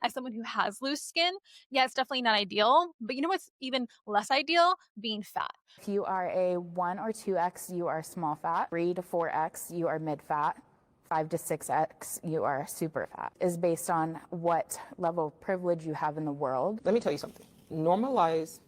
as someone who has loose skin, yeah, it's definitely not ideal. But you know what's even less ideal? Being fat. If you are a 1 or 2X, you are small fat. 3 to 4X, you are mid fat. 5 to 6X, you are super fat. Is based on what level of privilege you have in the world. Let me tell you something. Normalize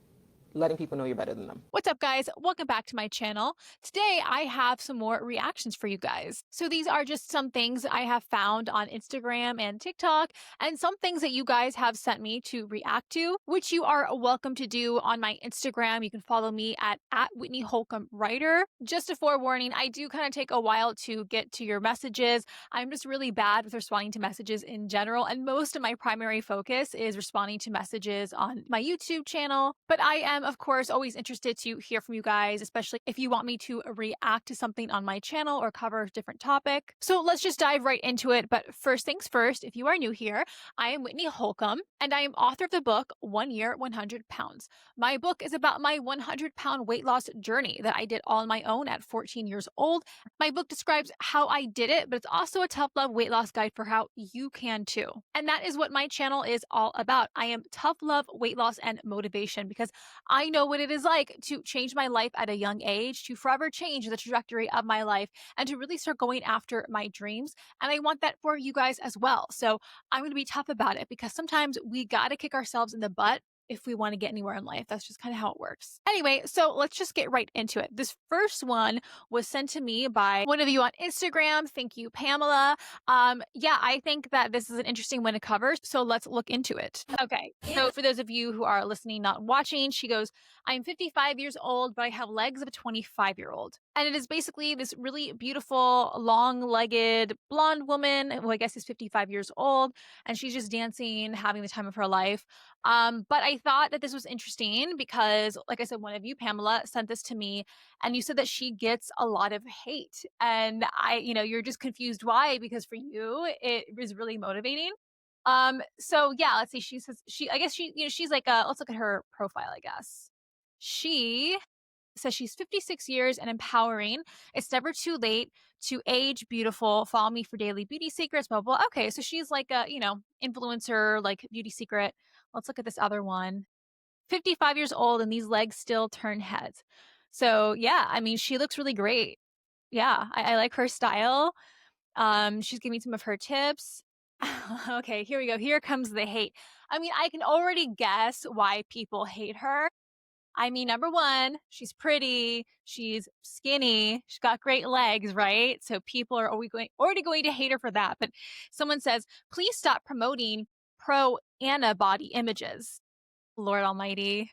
letting people know you're better than them. What's up, guys? Welcome back to my channel. Today, I have some more reactions for you guys. So these are just some things I have found on Instagram and TikTok, and some things that you guys have sent me to react to, which you are welcome to do on my Instagram. You can follow me at Whitney Holcomb Writer. Just a forewarning, I do kind of take a while to get to your messages. I'm just really bad with responding to messages in general, and most of my primary focus is responding to messages on my YouTube channel. But I am, of course, always interested to hear from you guys, especially if you want me to react to something on my channel or cover a different topic. So let's just dive right into it. But first things first, if you are new here, I am Whitney Holcomb, and I am author of the book 1 Year, 100 Pounds. My book is about my 100-pound weight loss journey that I did all on my own at 14 years old. My book describes how I did it, but it's also a tough love weight loss guide for how you can too. And that is what my channel is all about. I am tough love weight loss and motivation because I know what it is like to change my life at a young age, to forever change the trajectory of my life, and to really start going after my dreams. And I want that for you guys as well. So I'm going to be tough about it because sometimes we got to kick ourselves in the butt if we want to get anywhere in life. That's just kind of how it works. Anyway, so let's just get right into it. This first one was sent to me by one of you on Instagram. Thank you, Pamela. Yeah, I think that this is an interesting one to cover, so let's look into it. Okay, so for those of you who are listening, not watching, she goes, I'm 55 years old, but I have legs of a 25-year-old. And it is basically this really beautiful, long-legged blonde woman who I guess is 55 years old, and she's just dancing, having the time of her life. But I thought that this was interesting because, like I said, one of you, Pamela, sent this to me, and you said that she gets a lot of hate. And you're just confused why, because for you, it is really motivating. So yeah, let's see. She says I guess she's like, let's look at her profile, I guess. She says she's 56 years and empowering. It's never too late to age beautiful. Follow me for daily beauty secrets, blah, blah. Okay, so she's like a, influencer, like beauty secret. Let's look at this other one. 55 years old and these legs still turn heads. So yeah, I mean, she looks really great. Yeah, I like her style. She's giving me some of her tips. Okay, here we go. Here comes the hate. I mean, I can already guess why people hate her. I mean, number one, she's pretty, she's skinny, she's got great legs, right? So people are already going to hate her for that. But someone says, please stop promoting pro Anna body images. Lord Almighty.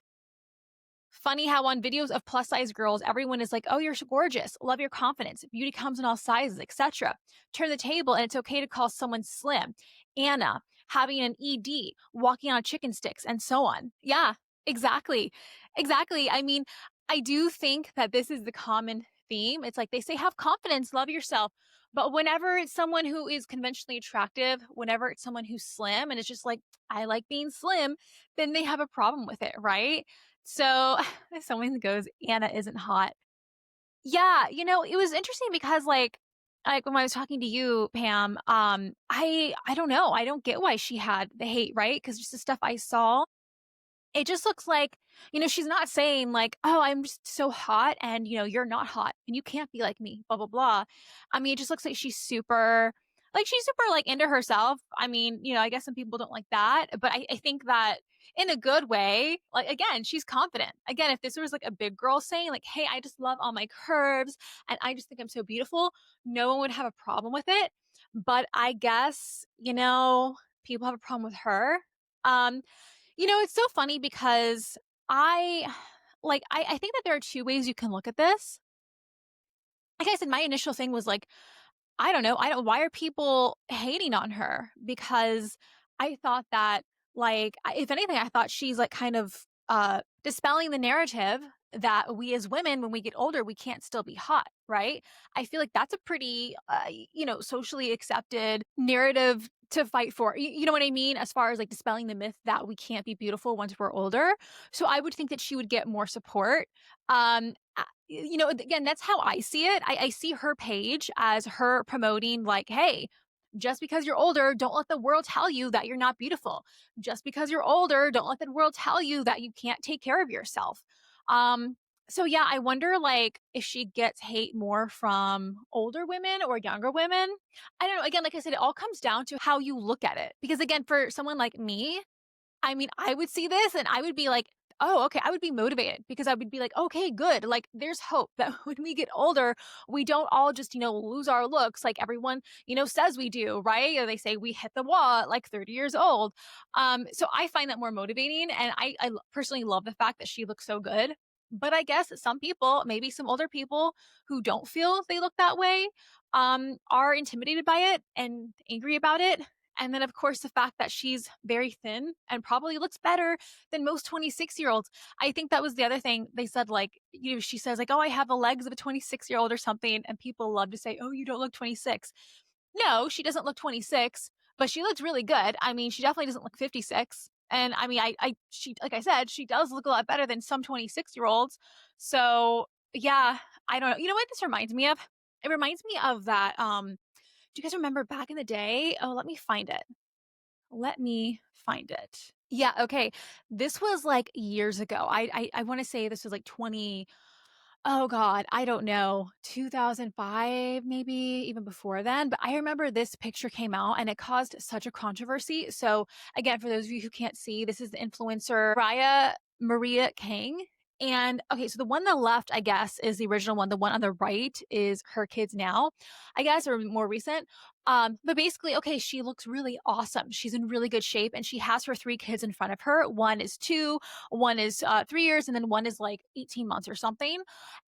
Funny how on videos of plus size girls, everyone is like, oh, you're gorgeous, love your confidence, beauty comes in all sizes, etc. Turn the table and it's okay to call someone slim, Anna, having an ED, walking on chicken sticks, and so on. Yeah, exactly. Exactly. I mean, I do think that this is the common theme. It's like they say, have confidence, love yourself. But whenever it's someone who is conventionally attractive, whenever it's someone who's slim and it's just like, I like being slim, then they have a problem with it, right? So someone goes, Anna isn't hot. Yeah, it was interesting because like when I was talking to you, Pam, I don't know. I don't get why she had the hate, right? Because just the stuff I saw, it just looks like, she's not saying like, oh, I'm just so hot and, you're not hot and you can't be like me, blah, blah, blah. I mean, it just looks like she's super like into herself. I mean, I guess some people don't like that, but I think that in a good way, like, again, she's confident. Again, if this was like a big girl saying like, hey, I just love all my curves and I just think I'm so beautiful, no one would have a problem with it. But I guess, people have a problem with her. It's so funny because I think that there are two ways you can look at this. Like I said, my initial thing was like, I don't know. Why are people hating on her? Because I thought that, like, if anything, I thought she's like kind of dispelling the narrative that we as women, when we get older, we can't still be hot, right? I feel like that's a pretty, socially accepted narrative to fight for. You know what I mean? As far as like dispelling the myth that we can't be beautiful once we're older. So I would think that she would get more support. Again, that's how I see it. I see her page as her promoting like, hey, Just because you're older, don't let the world tell you that you're not beautiful. Just because you're older, don't let the world tell you that you can't take care of yourself. Um, so yeah, I wonder like if she gets hate more from older women or younger women. I don't know. Again, like I said, it all comes down to how you look at it. Because again, for someone like me, I mean, I would see this and I would be like, oh, okay. I would be motivated because I would be like, okay, good. Like, there's hope that when we get older, we don't all just, lose our looks like everyone, says we do, right? Or they say we hit the wall at like 30 years old. So I find that more motivating. And personally love the fact that she looks so good. But I guess some people, maybe some older people who don't feel they look that way, are intimidated by it and angry about it. And then, of course, the fact that she's very thin and probably looks better than most 26-year-olds. I think that was the other thing they said, like, she says, like, oh, I have the legs of a 26-year-old or something. And people love to say, oh, you don't look 26. No, she doesn't look 26, but she looks really good. I mean, she definitely doesn't look 56. And I mean, she, like I said, she does look a lot better than some 26-year-olds. So yeah, I don't know. You know what this reminds me of? It reminds me of that. Do you guys remember back in the day? Oh, let me find it. Let me find it. Yeah, okay. This was like years ago. I want to say this was like 20, oh God, I don't know, 2005, maybe even before then. But I remember this picture came out and it caused such a controversy. So again, for those of you who can't see, this is the influencer Raya Maria Kang. And okay, so the one on the left, I guess, is the original one. The one on the right is her kids now, I guess, or more recent. But basically, okay, she looks really awesome. She's in really good shape and she has her three kids in front of her. One is 2, one is 3 years, and then one is like 18 months or something.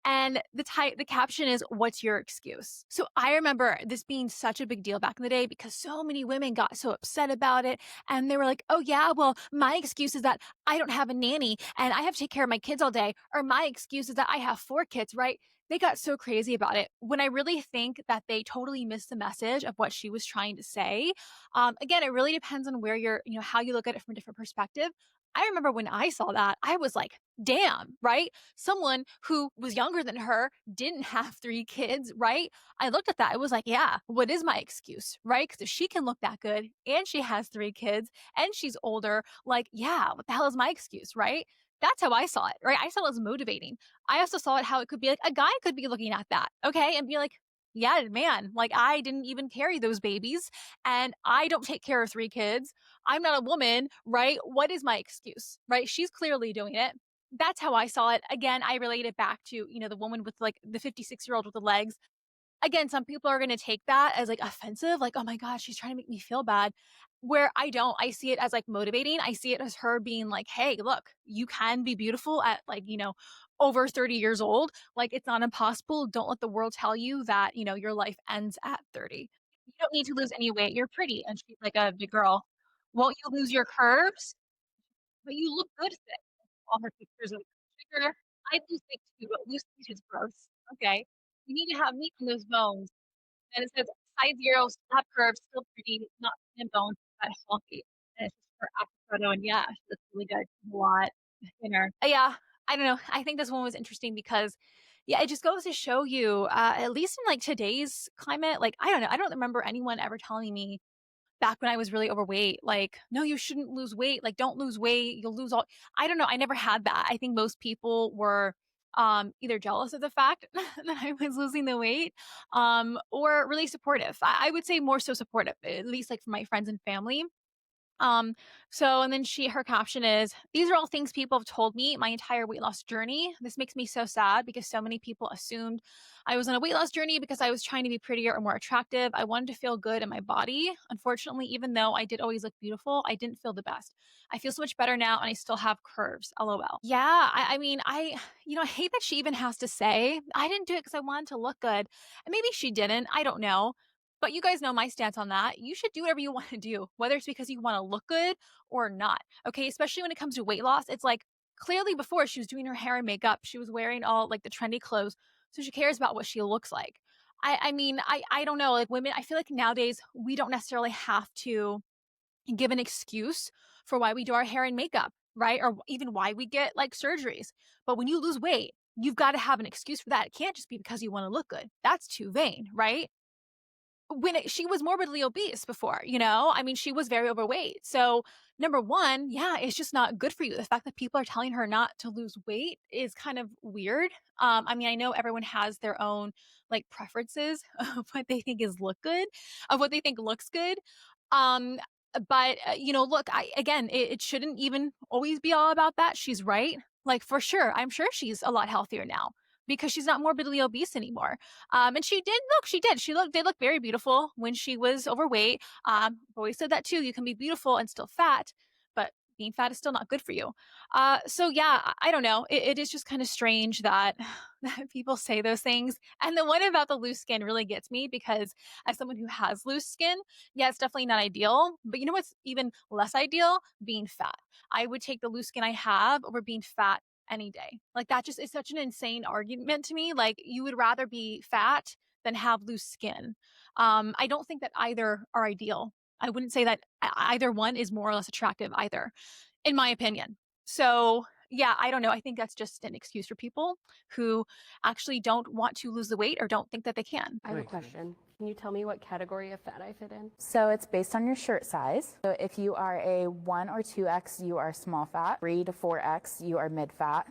And the caption is, what's your excuse? So I remember this being such a big deal back in the day because so many women got so upset about it. And they were like, oh yeah, well, my excuse is that I don't have a nanny and I have to take care of my kids all day. Or my excuse is that I have 4 kids, right? They got so crazy about it when I really think that they totally missed the message of what she was trying to say. Again, it really depends on where how you look at it from a different perspective. I remember when I saw that, I was like, damn, right? Someone who was younger than her didn't have 3 kids, right? I looked at that. I was like, yeah, what is my excuse, right? Because if she can look that good and she has 3 kids and she's older, like, yeah, what the hell is my excuse, right? That's how I saw it, right? I saw it as motivating. I also saw it how it could be like a guy could be looking at that, okay, and be like, yeah, man, like I didn't even carry those babies and I don't take care of 3 kids. I'm not a woman, right? What is my excuse, right? She's clearly doing it. That's how I saw it. Again, I relate it back to, the woman with like the 56-year-old with the legs. Again, some people are going to take that as like offensive, like, oh my gosh, she's trying to make me feel bad. Where I don't, I see it as like motivating. I see it as her being like, hey, look, you can be beautiful at like, over 30 years old. Like, it's not impossible. Don't let the world tell you that, your life ends at 30. You don't need to lose any weight. You're pretty. And she's like a big girl. Won't you lose your curves? But you look good fit. All her pictures of sugar. I lose weight too, but loose meat is gross. Okay. You need to have meat on those bones. And it says size 0, slap curves, still pretty, not thin bones, but healthy. And it's just for avocado. And yeah, she looks really good. A lot thinner. Yeah, I don't know. I think this one was interesting because, yeah, it just goes to show you, at least in like today's climate, like, I don't know. I don't remember anyone ever telling me back when I was really overweight, like, no, you shouldn't lose weight. Like, don't lose weight. You'll lose all. I don't know. I never had that. I think most people were either jealous of the fact that I was losing the weight, or really supportive. I would say more so supportive, at least like for my friends and family. Um, and then her caption is, these are all things people have told me my entire weight loss journey. This makes me so sad because so many people assumed I was on a weight loss journey because I was trying to be prettier or more attractive. I wanted to feel good in my body. Unfortunately, even though I did always look beautiful, I didn't feel the best. I feel so much better now and I still have curves. LOL. Yeah, I mean, I hate that she even has to say, I didn't do it because I wanted to look good. And maybe she didn't. I don't know. But you guys know my stance on that. You should do whatever you want to do, whether it's because you want to look good or not. Okay. Especially when it comes to weight loss. It's like clearly before she was doing her hair and makeup, she was wearing all like the trendy clothes. So she cares about what she looks like. I mean, I don't know. Like women, I feel like nowadays we don't necessarily have to give an excuse for why we do our hair and makeup, right? Or even why we get like surgeries. But when you lose weight, you've got to have an excuse for that. It can't just be because you want to look good. That's too vain, right? she was morbidly obese before, you know? I mean, she was very overweight. So, number one, yeah, it's just not good for you. The fact that people are telling her not to lose weight is kind of weird. I mean, I know everyone has their own like preferences of what they think is look good, of what they think looks good. Um, but you know, look, again, it shouldn't even always be all about that. She's right. Like for sure, I'm sure she's a lot healthier now because she's not morbidly obese anymore. And she did. Did look very beautiful when she was overweight. I've always said that too. You can be beautiful and still fat, but being fat is still not good for you. So yeah, I don't know. It is just kind of strange that, that people say those things. And the one about the loose skin really gets me because as someone who has loose skin, yeah, it's definitely not ideal. But you know what's even less ideal? Being fat. I would take the loose skin I have over being fat any day. Like that just is such an insane argument to me. Like you would rather be fat than have loose skin. I don't think that either are ideal. I wouldn't say that either one is more or less attractive either, in my opinion. So yeah, I don't know. I think that's just an excuse for people who actually don't want to lose the weight or don't think that they can. I have a question. Can you tell me what category of fat I fit in? So it's based on your shirt size. So if you are a 1 or 2X, you are small fat. 3 to 4X, you are mid fat.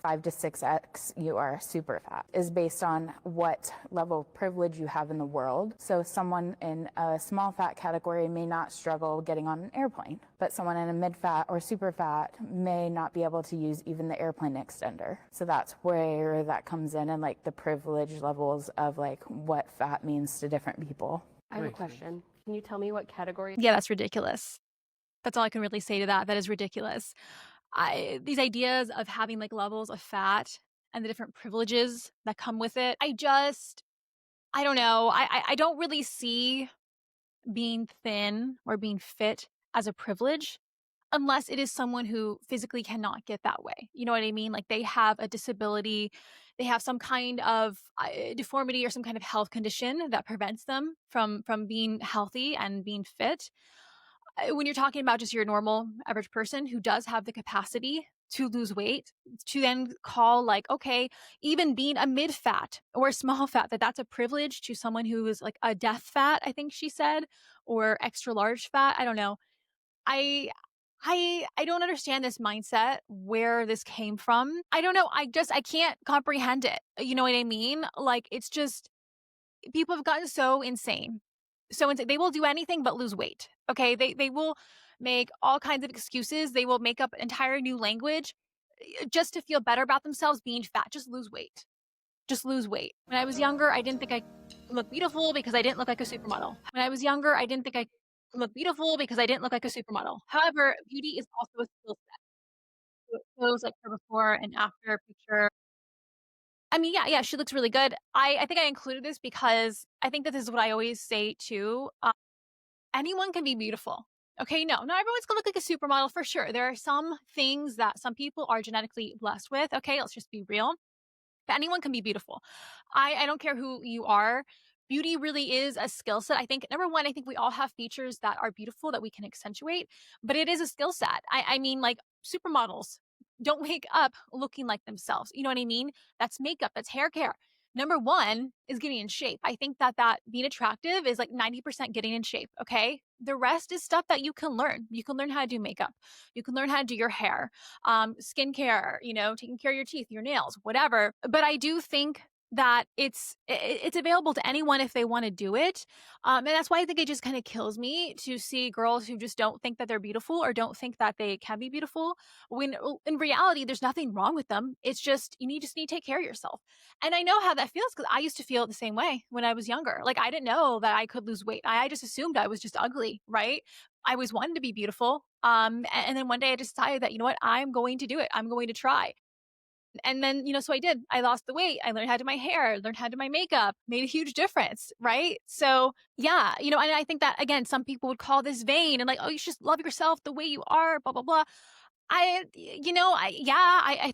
5 to 6X, you are super fat, is based on what level of privilege you have in the world. So someone in a small fat category may not struggle getting on an airplane, but someone in a mid fat or super fat may not be able to use even the airplane extender. So that's where that comes in and like the privilege levels of like what fat means to different people. I have a question. Can you tell me what category? Yeah, that's ridiculous. That's all I can really say to that. That is ridiculous. These ideas of having like levels of fat and the different privileges that come with it, I don't know. I don't really see being thin or being fit as a privilege unless it is someone who physically cannot get that way. You know what I mean? Like they have a disability, they have some kind of deformity or some kind of health condition that prevents them from being healthy and being fit. When you're talking about just your normal average person who does have the capacity to lose weight, to then call like, okay, even being a mid fat or a small fat, that's a privilege to someone who is like a death fat, I think she said, or extra large fat. I don't know. I I don't understand this mindset, where this came from. I don't know. I can't comprehend it. You know what I mean? Like it's just people have gotten so insane. They will do anything but lose weight. Okay? They will make all kinds of excuses. They will make up entire new language just to feel better about themselves being fat. Just lose weight. Just lose weight. When I was younger, I didn't think I looked beautiful because I didn't look like a supermodel. When I was younger, I didn't think I looked beautiful because I didn't look like a supermodel. However, beauty is also a skill set. So it shows like her before and after picture. I mean, yeah, she looks really good. I think I included this because I think that this is what I always say too. Anyone can be beautiful. Okay, no, not everyone's gonna look like a supermodel for sure. There are some things that some people are genetically blessed with. Okay, let's just be real. But anyone can be beautiful. I don't care who you are. Beauty really is a skill set. I think number one, I think we all have features that are beautiful that we can accentuate, but it is a skill set. I mean, like supermodels don't wake up looking like themselves. You know what I mean? That's makeup, that's hair care. Number one is getting in shape. I think that being attractive is like 90% getting in shape. Okay. The rest is stuff that you can learn. You can learn how to do makeup. You can learn how to do your hair, skincare, you know, taking care of your teeth, your nails, whatever. But I do think that it's available to anyone if they want to do it. And that's why I think it just kind of kills me to see girls who just don't think that they're beautiful or don't think that they can be beautiful, when in reality there's nothing wrong with them. It's just just need to take care of yourself. And I know how that feels because I used to feel the same way when I was younger. Like I didn't know that I could lose weight. I just assumed I was just ugly, right? I always wanted to be beautiful. And then one day I decided that, you know what, I'm going to do it. I'm going to try. And then, so I did. I lost the weight. I learned how to do my hair, learned how to do my makeup, made a huge difference, right? So yeah, and I think that again, some people would call this vain and like, oh, you should just love yourself the way you are, blah, blah, blah. I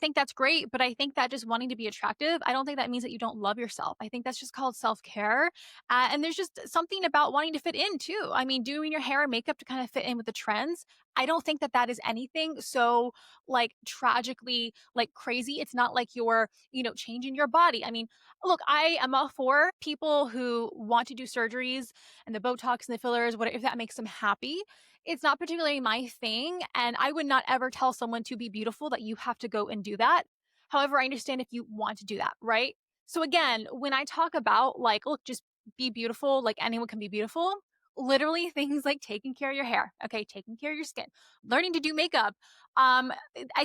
think that's great, but I think that just wanting to be attractive, I don't think that means that you don't love yourself. I think that's just called self-care. And there's just something about wanting to fit in too. I mean, doing your hair and makeup to kind of fit in with the trends. I don't think that that is anything so like tragically like crazy. It's not like you're, changing your body. I mean, look, I am all for people who want to do surgeries and the Botox and the fillers, whatever, if that makes them happy. It's not particularly my thing, and I would not ever tell someone to be beautiful that you have to go and do that. However, I understand if you want to do that, right? So again, when I talk about like, look, just be beautiful, like anyone can be beautiful, literally things like taking care of your hair, okay, taking care of your skin, learning to do makeup. I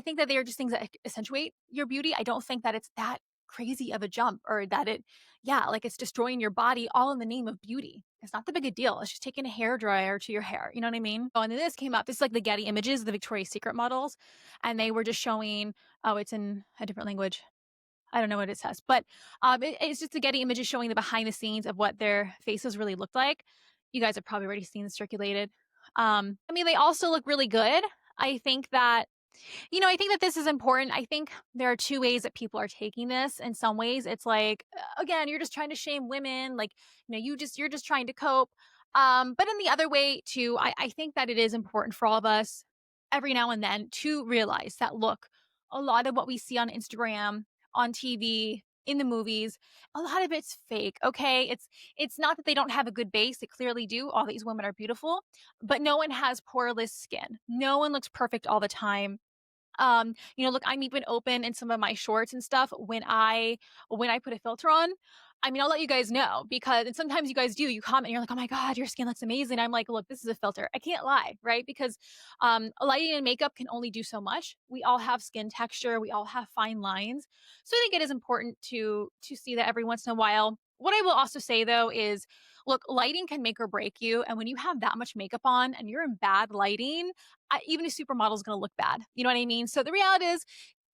think that they are just things that accentuate your beauty. I don't think that it's that crazy of a jump or that like it's destroying your body all in the name of beauty. It's not the big a deal. It's just taking a hair dryer to your hair. You know what I mean? Oh, and then this came up. This is like the Getty images, the Victoria's Secret models. And they were just showing, oh, it's in a different language. I don't know what it says, but it's just the Getty images showing the behind the scenes of what their faces really looked like. You guys have probably already seen this circulated. I mean, they also look really good. I think that I think that this is important. I think there are two ways that people are taking this. In some ways, it's like, again, you're just trying to shame women. Like, you're just trying to cope. But in the other way, too, I think that it is important for all of us every now and then to realize that, look, a lot of what we see on Instagram, on TV, in the movies, a lot of it's fake. Okay. It's not that they don't have a good base. They clearly do. All these women are beautiful, but no one has poreless skin. No one looks perfect all the time. Look, I'm even open in some of my shorts and stuff when I put a filter on. I mean, I'll let you guys know because and sometimes you guys do, you comment, you're like, oh my God, your skin looks amazing. I'm like, look, this is a filter. I can't lie, right? Because lighting and makeup can only do so much. We all have skin texture, we all have fine lines. So I think it is important to see that every once in a while. What I will also say though is look, lighting can make or break you. And when you have that much makeup on and you're in bad lighting, even a supermodel is going to look bad. You know what I mean? So the reality is,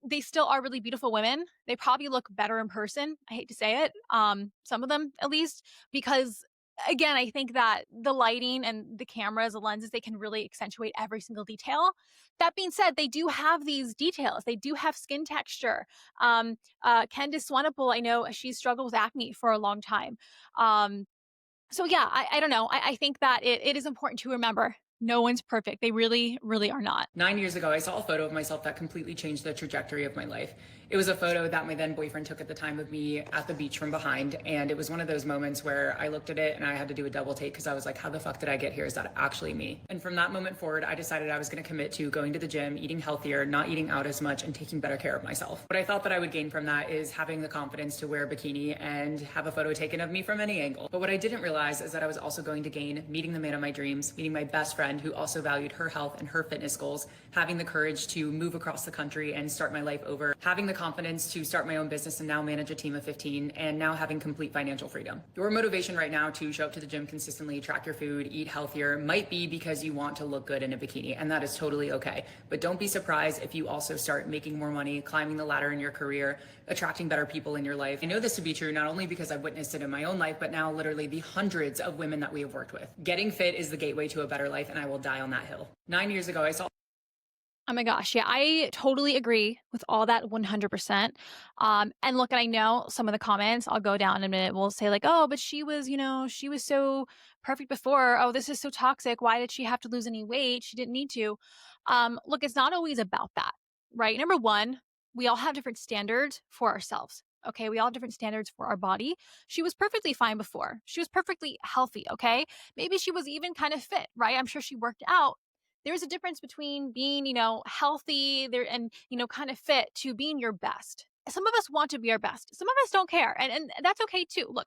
they still are really beautiful women. They probably look better in person. I hate to say it, some of them at least, because again, I think that the lighting and the cameras, the lenses, they can really accentuate every single detail. That being said, they do have these details. They do have skin texture. Candice Swanepoel, I know she's struggled with acne for a long time. So yeah, I don't know. I think that it is important to remember no one's perfect. They really, really are not. 9 years ago, I saw a photo of myself that completely changed the trajectory of my life. It was a photo that my then boyfriend took at the time of me at the beach from behind. And it was one of those moments where I looked at it and I had to do a double take because I was like, how the fuck did I get here? Is that actually me? And from that moment forward, I decided I was going to commit to going to the gym, eating healthier, not eating out as much, and taking better care of myself. What I thought that I would gain from that is having the confidence to wear a bikini and have a photo taken of me from any angle. But what I didn't realize is that I was also going to gain meeting the man of my dreams, meeting my best friend who also valued her health and her fitness goals, having the courage to move across the country and start my life over, having the confidence to start my own business and now manage a team of 15, and now having complete financial freedom. Your motivation right now to show up to the gym consistently, track your food, eat healthier might be because you want to look good in a bikini, and that is totally okay. But don't be surprised if you also start making more money, climbing the ladder in your career, attracting better people in your life. I know this to be true not only because I've witnessed it in my own life, but now literally the hundreds of women that we have worked with. Getting fit is the gateway to a better life, and I will die on that hill. 9 years ago, I saw Oh my gosh. Yeah, I totally agree with all that 100%. And look, and I know some of the comments, I'll go down in a minute, will say like, oh, but she was, she was so perfect before. Oh, this is so toxic. Why did she have to lose any weight? She didn't need to. Look, it's not always about that, right? Number one, we all have different standards for ourselves. Okay, we all have different standards for our body. She was perfectly fine before. She was perfectly healthy. Okay, maybe she was even kind of fit, right? I'm sure she worked out. There's a difference between being, healthy there and, kind of fit to being your best. Some of us want to be our best. Some of us don't care. And that's okay too. Look,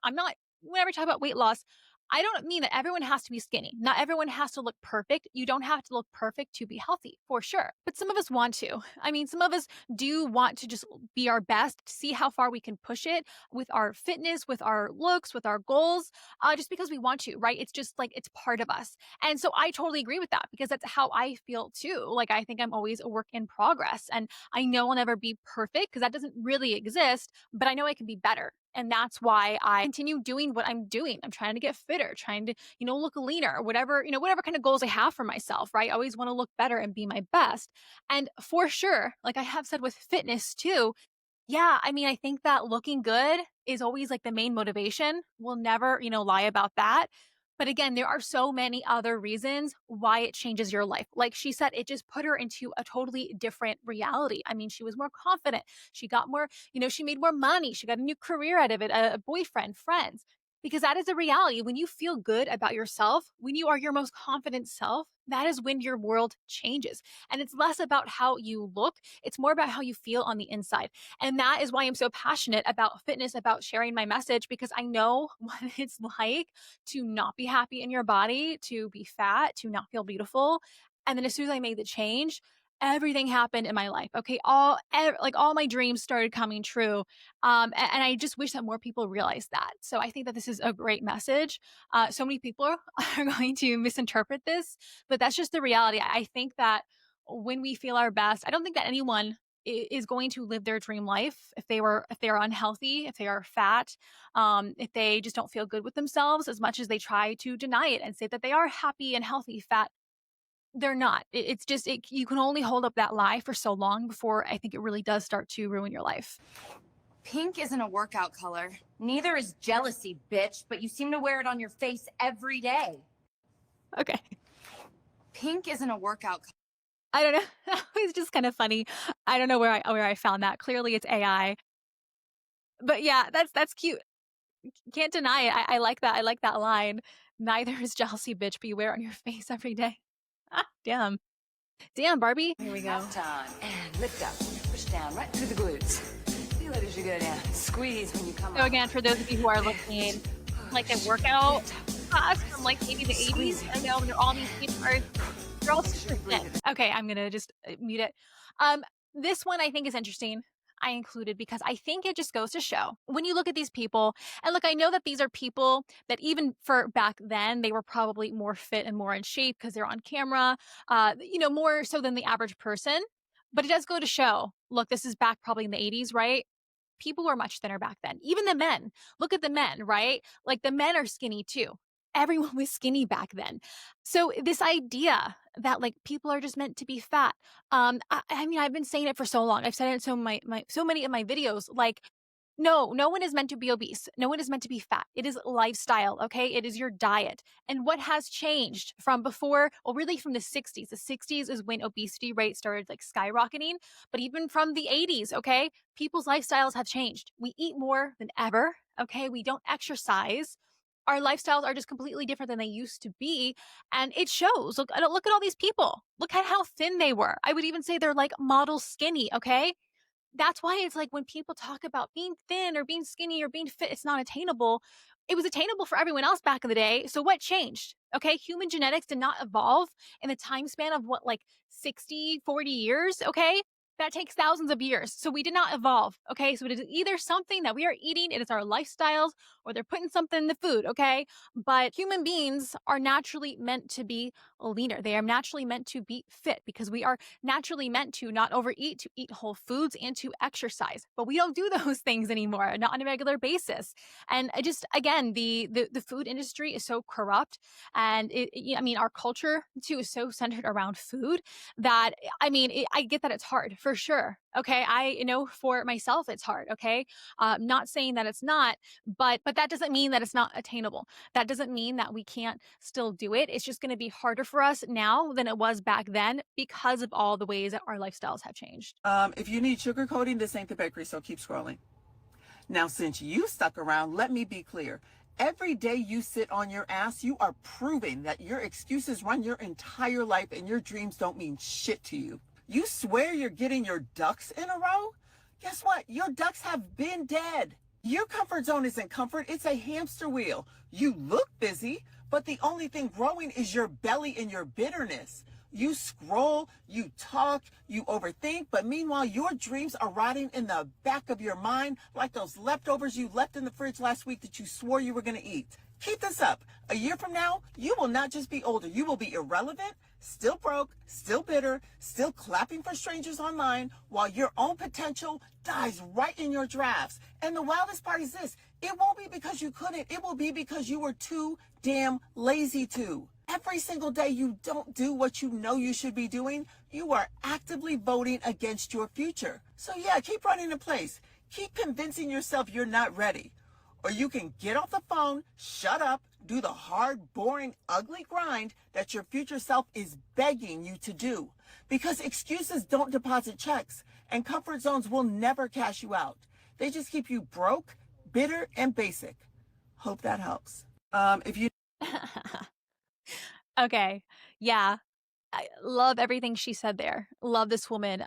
whenever I talk about weight loss, I don't mean that everyone has to be skinny. Not everyone has to look perfect. You don't have to look perfect to be healthy, for sure. But some of us want to. I mean, some of us do want to just be our best, see how far we can push it with our fitness, with our looks, with our goals, just because we want to, right? It's just like it's part of us. And so I totally agree with that because that's how I feel too. Like I think I'm always a work in progress and I know I'll never be perfect because that doesn't really exist, but I know I can be better. And that's why I continue doing what I'm doing. I'm trying to get fitter, trying to, look leaner, whatever, whatever kind of goals I have for myself, right? I always want to look better and be my best. And for sure, like I have said with fitness too, yeah, I mean, I think that looking good is always like the main motivation. We'll never, lie about that. But again, there are so many other reasons why it changes your life. Like she said, it just put her into a totally different reality. I mean, she was more confident. She got more, she made more money. She got a new career out of it, a boyfriend, friends. Because that is a reality. When you feel good about yourself, when you are your most confident self, that is when your world changes. And it's less about how you look, it's more about how you feel on the inside. And that is why I'm so passionate about fitness, about sharing my message, because I know what it's like to not be happy in your body, to be fat, to not feel beautiful. And then as soon as I made the change, everything happened in my life. Okay. All my dreams started coming true. And I just wish that more people realize that. So I think that this is a great message. So many people are going to misinterpret this, but that's just the reality. I think that when we feel our best, I don't think that anyone is going to live their dream life if they are unhealthy, if they are fat, if they just don't feel good with themselves, as much as they try to deny it and say that they are happy and healthy fat. They're not. It's just, you can only hold up that lie for so long before I think it really does start to ruin your life. Pink isn't a workout color. Neither is jealousy, bitch, but you seem to wear it on your face every day. Okay. Pink isn't a workout color. I don't know. It's just kind of funny. I don't know where I found that. Clearly it's AI. But yeah, that's cute. Can't deny it. I like that. I like that line. Neither is jealousy, bitch, but you wear it on your face every day. Damn, Barbie. Here we go. Time and lift up. Push down right through the glutes. Feel it as you go down. Squeeze when you come up. So again, for those of you who are looking like a workout class from like maybe the 80s, I know they're all these people they're all super thin. Okay, I'm gonna just mute it. This one I think is interesting. I included because I think it just goes to show when you look at these people, and look, I know that these are people that even for back then, they were probably more fit and more in shape because they're on camera, more so than the average person. But it does go to show, look, this is back probably in the 80s, right? People were much thinner back then. Even the men, look at the men, right? Like the men are skinny too. Everyone was skinny back then. So this idea that like people are just meant to be fat. I mean, I've been saying it for so long. I've said it in so many of my videos. Like, no one is meant to be obese. No one is meant to be fat. It is lifestyle, okay? It is your diet. And what has changed from before, well, really from the 60s. The 60s is when obesity rate started like skyrocketing. But even from the 80s, okay? People's lifestyles have changed. We eat more than ever, okay? We don't exercise. Our lifestyles are just completely different than they used to be. And it shows. Look at all these people. Look at how thin they were. I would even say they're like model skinny, okay? That's why it's like when people talk about being thin or being skinny or being fit, it's not attainable. It was attainable for everyone else back in the day. So what changed? Okay, human genetics did not evolve in the time span of what, like 60, 40 years, okay? That takes thousands of years. So we did not evolve, okay? So it is either something that we are eating, it is our lifestyles, or they're putting something in the food, okay? But human beings are naturally meant to be leaner. They are naturally meant to be fit because we are naturally meant to not overeat, to eat whole foods, and to exercise. But we don't do those things anymore, not on a regular basis. And I just, again, the food industry is so corrupt. And our culture too is so centered around food that, I get that it's hard for sure. Okay. I know for myself, it's hard. Okay. Not saying that it's not, but that doesn't mean that it's not attainable. That doesn't mean that we can't still do it. It's just going to be harder for us now than it was back then because of all the ways that our lifestyles have changed. If you need sugar coating, this ain't the bakery, so keep scrolling. Now, since you stuck around, let me be clear. Every day you sit on your ass, you are proving that your excuses run your entire life and your dreams don't mean shit to you. You swear you're getting your ducks in a row? Guess what? Your ducks have been dead. Your comfort zone isn't comfort, it's a hamster wheel. You look busy, but the only thing growing is your belly and your bitterness. You scroll, you talk, you overthink, but meanwhile, your dreams are rotting in the back of your mind like those leftovers you left in the fridge last week that you swore you were going to eat. Keep this up. A year from now, you will not just be older, you will be irrelevant, still broke, still bitter, still clapping for strangers online, while your own potential dies right in your drafts. And the wildest part is this, It won't be because you couldn't. It will be because you were too damn lazy to. Every single day you don't do what you know you should be doing, you are actively voting against your future. So yeah, keep running in place. Keep convincing yourself you're not ready. Or you can get off the phone, shut up, do the hard, boring, ugly grind that your future self is begging you to do. Because excuses don't deposit checks, and comfort zones will never cash you out. They just keep you broke, bitter, and basic. Hope that helps. If you Okay. Yeah. I love everything she said there. Love this woman.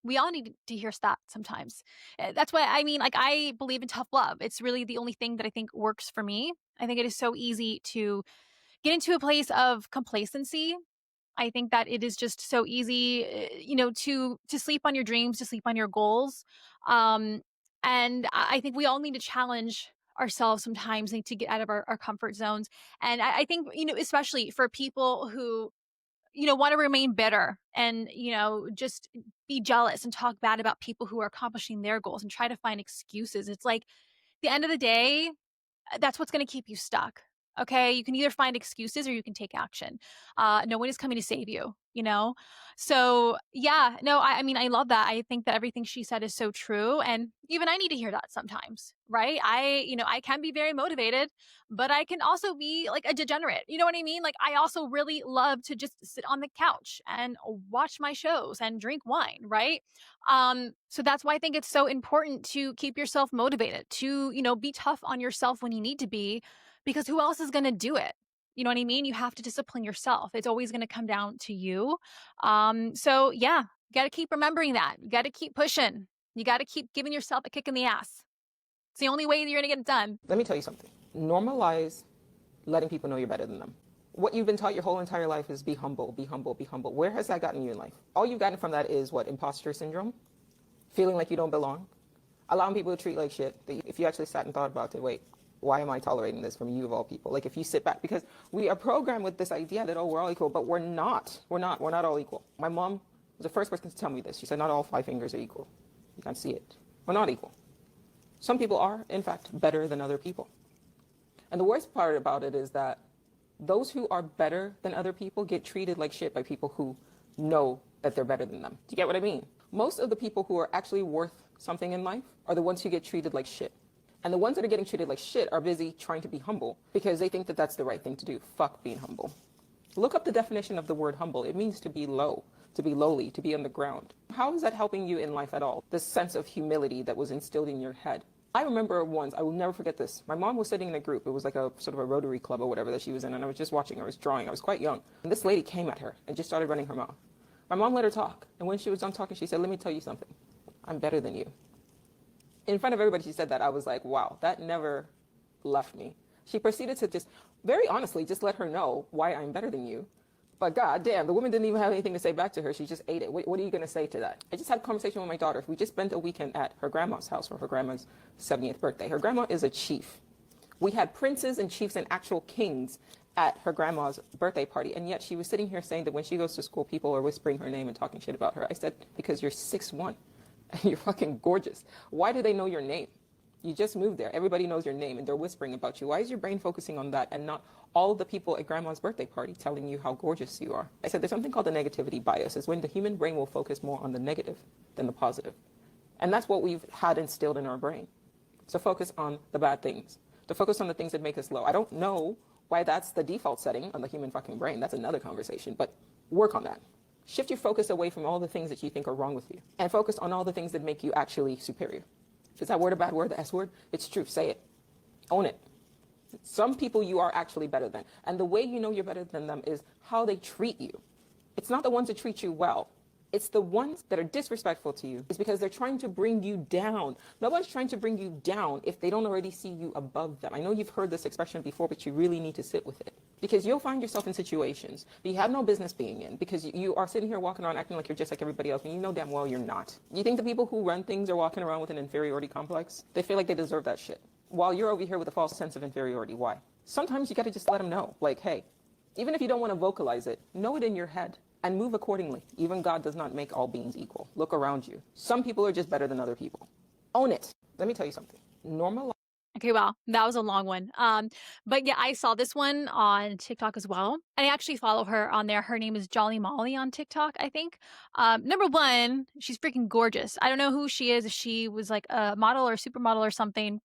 We all need to hear that sometimes. That's why I mean, like, I believe in tough love. It's really the only thing that I think works for me. I think it is so easy to get into a place of complacency. I think that it is just so easy, to sleep on your dreams, to sleep on your goals. And I think we all need to challenge ourselves sometimes, need to get out of our comfort zones. And I think, especially for people who want to remain bitter and, just be jealous and talk bad about people who are accomplishing their goals and try to find excuses. It's like, the end of the day, that's what's going to keep you stuck. Okay. You can either find excuses or you can take action. No one is coming to save you, you know? So yeah, no, I mean, I love that. I think that everything she said is so true. And even I need to hear that sometimes, right? I can be very motivated, but I can also be like a degenerate. You know what I mean? Like, I also really love to just sit on the couch and watch my shows and drink wine, right? So that's why I think it's so important to keep yourself motivated, to, be tough on yourself when you need to be, because who else is going to do it? You know what I mean? You have to discipline yourself. It's always going to come down to you. So yeah, you got to keep remembering that. You got to keep pushing. You got to keep giving yourself a kick in the ass. It's the only way that you're going to get it done. Let me tell you something. Normalize letting people know you're better than them. What you've been taught your whole entire life is be humble, be humble, be humble. Where has that gotten you in life? All you've gotten from that is what? Imposter syndrome? Feeling like you don't belong? Allowing people to treat you like shit. If you actually sat and thought about it, wait, why am I tolerating this from you of all people? Like, if you sit back, because we are programmed with this idea that, oh, we're all equal, but we're not. We're not all equal. My mom was the first person to tell me this. She said, not all 5 fingers are equal. You can't see it. We're not equal. Some people are, in fact, better than other people. And the worst part about it is that those who are better than other people get treated like shit by people who know that they're better than them. Do you get what I mean? Most of the people who are actually worth something in life are the ones who get treated like shit. And the ones that are getting treated like shit are busy trying to be humble because they think that that's the right thing to do. Fuck being humble. Look up the definition of the word humble. It means to be low, to be lowly, to be on the ground. How is that helping you in life at all? This sense of humility that was instilled in your head. I remember once, I will never forget this. My mom was sitting in a group. It was like a sort of a Rotary Club or whatever that she was in. And I was just watching. I was drawing. I was quite young. And this lady came at her and just started running her mouth. My mom let her talk. And when she was done talking, she said, let me tell you something. I'm better than you. In front of everybody, she said that. I was like, wow, that never left me. She proceeded to just, very honestly, just let her know why I'm better than you. But god damn, the woman didn't even have anything to say back to her. She just ate it. What are you going to say to that? I just had a conversation with my daughter. We just spent a weekend at her grandma's house for her grandma's 70th birthday. Her grandma is a chief. We had princes and chiefs and actual kings at her grandma's birthday party. And yet she was sitting here saying that when she goes to school, people are whispering her name and talking shit about her. I said, because you're 6'1". And you're fucking gorgeous. Why do they know your name? You just moved there. Everybody knows your name and they're whispering about you. Why is your brain focusing on that and not all of the people at grandma's birthday party telling you how gorgeous you are? I said there's something called the negativity bias. It's when the human brain will focus more on the negative than the positive. And that's what we've had instilled in our brain. So focus on the bad things. To focus on the things that make us low. I don't know why that's the default setting on the human fucking brain. That's another conversation, but work on that. Shift your focus away from all the things that you think are wrong with you and focus on all the things that make you actually superior. Is that word a bad word, the S word? It's true. Say it. Own it. Some people you are actually better than. And the way you know you're better than them is how they treat you. It's not the ones that treat you well. It's the ones that are disrespectful to you. It's because they're trying to bring you down. Nobody's trying to bring you down if they don't already see you above them. I know you've heard this expression before, but you really need to sit with it. Because you'll find yourself in situations that you have no business being in because you are sitting here walking around acting like you're just like everybody else, and you know damn well you're not. You think the people who run things are walking around with an inferiority complex? They feel like they deserve that shit. While you're over here with a false sense of inferiority. Why? Sometimes you got to just let them know. Like, hey, even if you don't want to vocalize it, know it in your head. And move accordingly. Even God does not make all beings equal. Look around you. Some people are just better than other people. Own it. Let me tell you something. Normalize. Okay, wow, that was a long one. But yeah, I saw this one on TikTok as well, and I actually follow her on there. Her name is Jolly Molly on TikTok, I think. Number one, she's freaking gorgeous. I don't know who she is. If she was like a model or supermodel or something.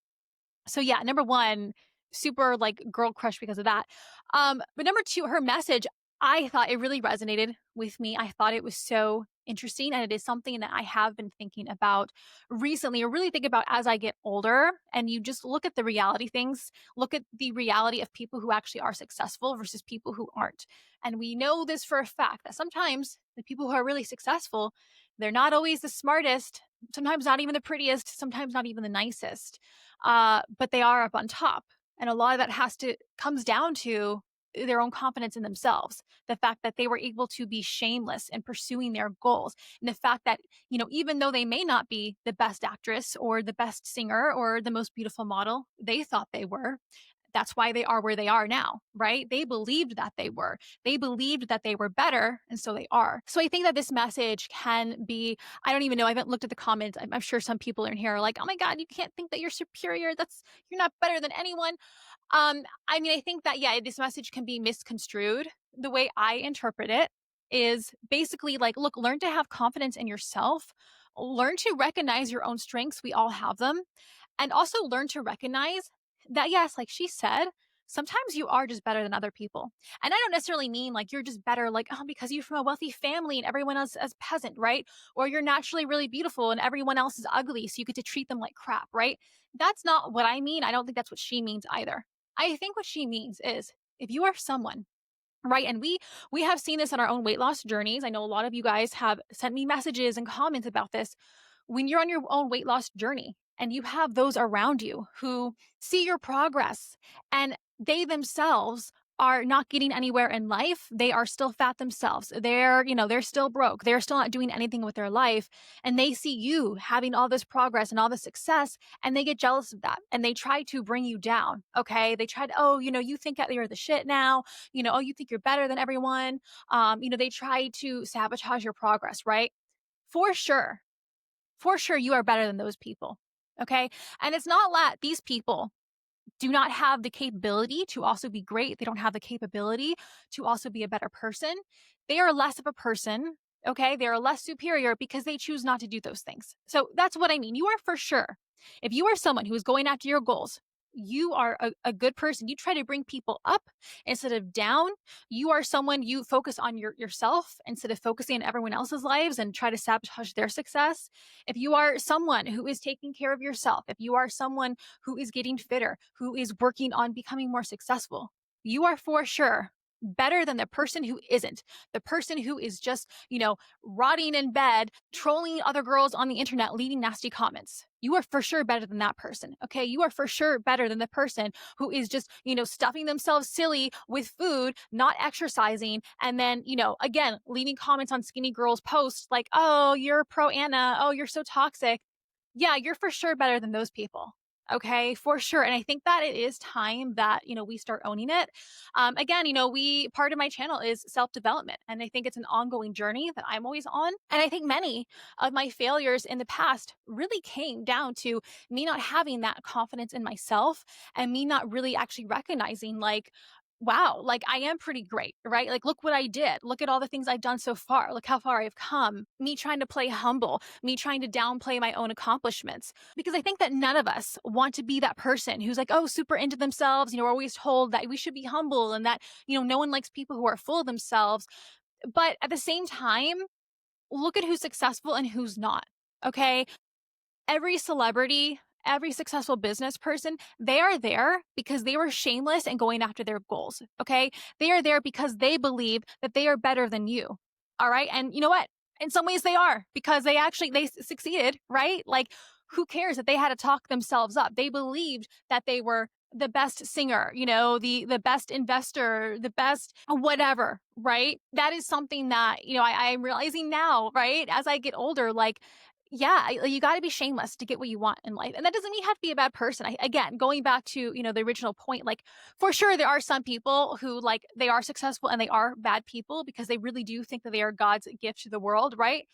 So yeah, number one, super like girl crush because of that. But number two, her message, I thought it really resonated with me. I thought it was so interesting, and it is something that I have been thinking about recently, or really think about as I get older. And you just look at the reality things, look at the reality of people who actually are successful versus people who aren't. And we know this for a fact that sometimes the people who are really successful, they're not always the smartest, sometimes not even the prettiest, sometimes not even the nicest, but they are up on top. And a lot of that comes down to their own confidence in themselves, the fact that they were able to be shameless in pursuing their goals, and the fact that, even though they may not be the best actress or the best singer or the most beautiful model, they thought they were. That's why they are where they are now, right? They believed that they were. They believed that they were better, and so they are. So I think that this message can be, I don't even know, I haven't looked at the comments. I'm sure some people in here are like, oh my God, you can't think that you're superior. You're not better than anyone. I think that, yeah, this message can be misconstrued. The way I interpret it is basically like, look, learn to have confidence in yourself, learn to recognize your own strengths. We all have them. And also learn to recognize that, yes, like she said, sometimes you are just better than other people. And I don't necessarily mean like you're just better, like, oh, because you're from a wealthy family and everyone else is peasant, right? Or you're naturally really beautiful and everyone else is ugly, so you get to treat them like crap, right? That's not what I mean. I don't think that's what she means either. I think what she means is if you are someone, right? And we have seen this on our own weight loss journeys. I know a lot of you guys have sent me messages and comments about this. When you're on your own weight loss journey and you have those around you who see your progress and they themselves are not getting anywhere in life, they are still fat themselves. They're still broke. They're still not doing anything with their life. And they see you having all this progress and all this success, and they get jealous of that. And they try to bring you down. Okay. They tried, oh, you think that you're the shit now. Oh, you think you're better than everyone. They try to sabotage your progress, right? For sure. For sure, you are better than those people. Okay. And it's not that these people do not have the capability to also be great. They don't have the capability to also be a better person. They are less of a person. Okay. They are less superior because they choose not to do those things. So that's what I mean. You are for sure. If you are someone who is going after your goals, you are a good person. You try to bring people up instead of down. You are someone, you focus on yourself instead of focusing on everyone else's lives and try to sabotage their success. If you are someone who is taking care of yourself, if you are someone who is getting fitter, who is working on becoming more successful, you are for sure better than the person who isn't. The person who is just, rotting in bed, trolling other girls on the internet, leaving nasty comments. You are for sure better than that person. Okay. You are for sure better than the person who is just, stuffing themselves silly with food, not exercising. And then, again, leaving comments on skinny girls' posts like, oh, you're pro Anna. Oh, you're so toxic. Yeah, you're for sure better than those people. Okay, for sure. And I think that it is time that, we start owning it. Again, part of my channel is self-development. And I think it's an ongoing journey that I'm always on. And I think many of my failures in the past really came down to me not having that confidence in myself and me not really actually recognizing like, wow, like I am pretty great, right? Like, look what I did. Look at all the things I've done so far. Look how far I've come. Me trying to play humble, me trying to downplay my own accomplishments. Because I think that none of us want to be that person who's like, oh, super into themselves. We're always told that we should be humble and that, no one likes people who are full of themselves. But at the same time, look at who's successful and who's not. Okay. Every celebrity, every successful business person, they are there because they were shameless and going after their goals. Okay. They are there because they believe that they are better than you. All right. And you know what? In some ways they are because they succeeded, right? Like who cares that they had to talk themselves up? They believed that they were the best singer, the best investor, the best whatever, right? That is something that, I'm realizing now, right? As I get older, like, yeah, you got to be shameless to get what you want in life. And that doesn't mean you have to be a bad person. Again, going back to, the original point, like for sure, there are some people who like they are successful and they are bad people because they really do think that they are God's gift to the world, right?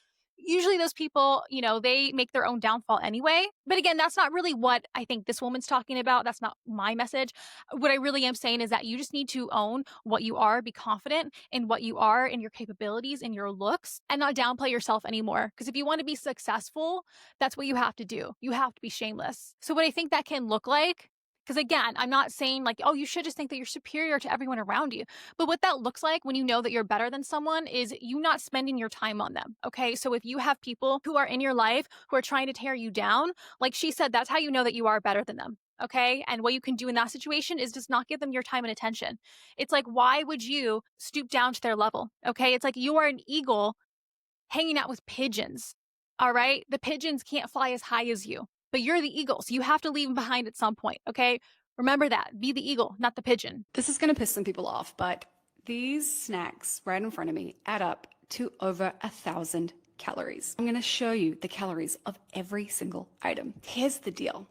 usually those people, they make their own downfall anyway. But again, that's not really what I think this woman's talking about. That's not my message. What I really am saying is that you just need to own what you are, be confident in what you are, in your capabilities, in your looks, and not downplay yourself anymore. Because if you want to be successful, that's what you have to do. You have to be shameless. So what I think that can look like, because again, I'm not saying like, oh, you should just think that you're superior to everyone around you. But what that looks like when you know that you're better than someone is you not spending your time on them. Okay. So if you have people who are in your life who are trying to tear you down, like she said, that's how you know that you are better than them. Okay. And what you can do in that situation is just not give them your time and attention. It's like, why would you stoop down to their level? Okay. It's like you are an eagle hanging out with pigeons. All right. The pigeons can't fly as high as you, but you're the eagle. So you have to leave them behind at some point. Okay. Remember that. Be the eagle, not the pigeon. This is going to piss some people off, but these snacks right in front of me add up to over 1,000 calories. I'm going to show you the calories of every single item. Here's the deal.